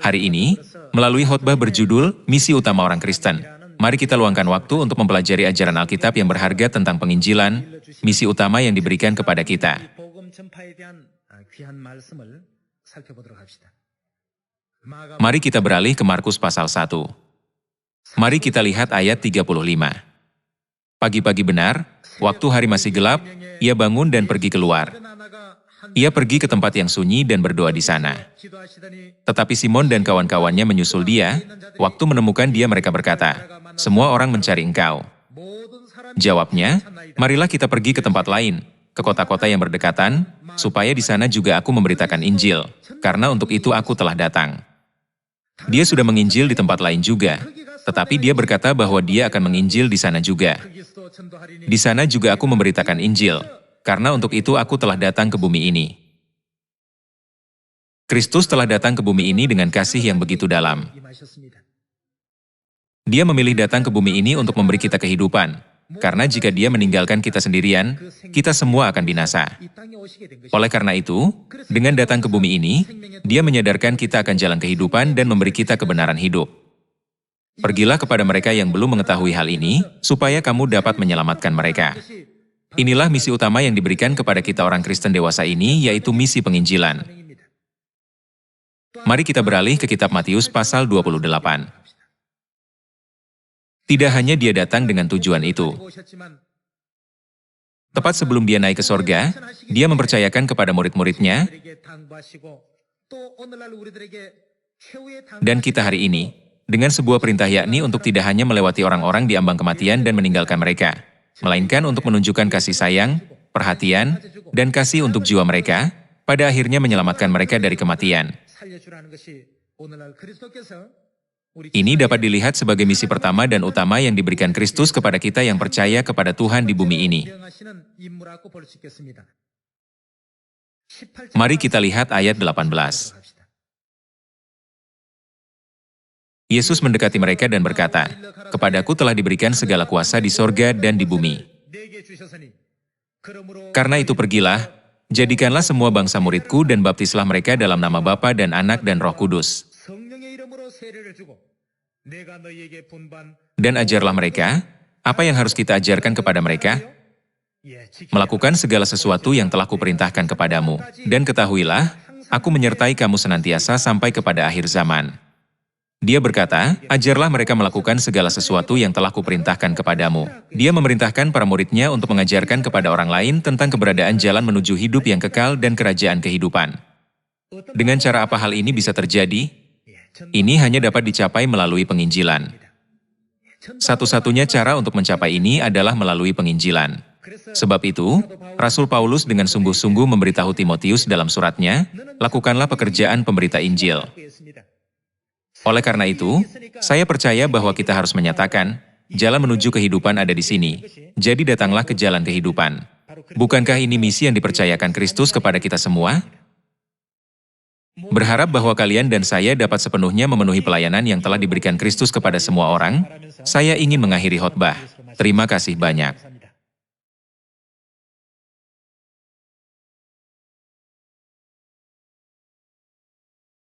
Hari ini, melalui khotbah berjudul Misi Utama Orang Kristen, mari kita luangkan waktu untuk mempelajari ajaran Alkitab yang berharga tentang penginjilan, misi utama yang diberikan kepada kita. Mari kita beralih ke Markus pasal 1. Mari kita lihat ayat 35. Pagi-pagi benar, waktu hari masih gelap, ia bangun dan pergi keluar. Ia pergi ke tempat yang sunyi dan berdoa di sana. Tetapi Simon dan kawan-kawannya menyusul dia. Waktu menemukan dia mereka berkata, "Semua orang mencari engkau." Jawabnya, "Marilah kita pergi ke tempat lain, ke kota-kota yang berdekatan, supaya di sana juga aku memberitakan Injil, karena untuk itu aku telah datang." Dia sudah menginjil di tempat lain juga, tetapi dia berkata bahwa dia akan menginjil di sana juga. Di sana juga aku memberitakan Injil, karena untuk itu aku telah datang ke bumi ini. Kristus telah datang ke bumi ini dengan kasih yang begitu dalam. Dia memilih datang ke bumi ini untuk memberi kita kehidupan, karena jika dia meninggalkan kita sendirian, kita semua akan binasa. Oleh karena itu, dengan datang ke bumi ini, dia menyadarkan kita akan jalan kehidupan dan memberi kita kebenaran hidup. Pergilah kepada mereka yang belum mengetahui hal ini, supaya kamu dapat menyelamatkan mereka. Inilah misi utama yang diberikan kepada kita orang Kristen dewasa ini, yaitu misi penginjilan. Mari kita beralih ke kitab Matius pasal 28. Tidak hanya dia datang dengan tujuan itu. Tepat sebelum dia naik ke sorga, dia mempercayakan kepada murid-muridnya, dan kita hari ini, dengan sebuah perintah yakni untuk tidak hanya melewati orang-orang di ambang kematian dan meninggalkan mereka, melainkan untuk menunjukkan kasih sayang, perhatian, dan kasih untuk jiwa mereka, pada akhirnya menyelamatkan mereka dari kematian. Ini dapat dilihat sebagai misi pertama dan utama yang diberikan Kristus kepada kita yang percaya kepada Tuhan di bumi ini. Mari kita lihat ayat 18. Yesus mendekati mereka dan berkata, "Kepadaku telah diberikan segala kuasa di sorga dan di bumi. Karena itu pergilah, jadikanlah semua bangsa muridku dan baptislah mereka dalam nama Bapa dan Anak dan Roh Kudus. Dan ajarlah mereka, apa yang harus kita ajarkan kepada mereka? Melakukan segala sesuatu yang telah kuperintahkan kepadamu. Dan ketahuilah, aku menyertai kamu senantiasa sampai kepada akhir zaman." Dia berkata, ajarlah mereka melakukan segala sesuatu yang telah kuperintahkan kepadamu. Dia memerintahkan para muridnya untuk mengajarkan kepada orang lain tentang keberadaan jalan menuju hidup yang kekal dan kerajaan kehidupan. Dengan cara apa hal ini bisa terjadi? Ini hanya dapat dicapai melalui penginjilan. Satu-satunya cara untuk mencapai ini adalah melalui penginjilan. Sebab itu, Rasul Paulus dengan sungguh-sungguh memberitahu Timotius dalam suratnya, lakukanlah pekerjaan pemberita Injil. Oleh karena itu, saya percaya bahwa kita harus menyatakan, jalan menuju kehidupan ada di sini. Jadi datanglah ke jalan kehidupan. Bukankah ini misi yang dipercayakan Kristus kepada kita semua? Berharap bahwa kalian dan saya dapat sepenuhnya memenuhi pelayanan yang telah diberikan Kristus kepada semua orang, saya ingin mengakhiri khotbah. Terima kasih banyak.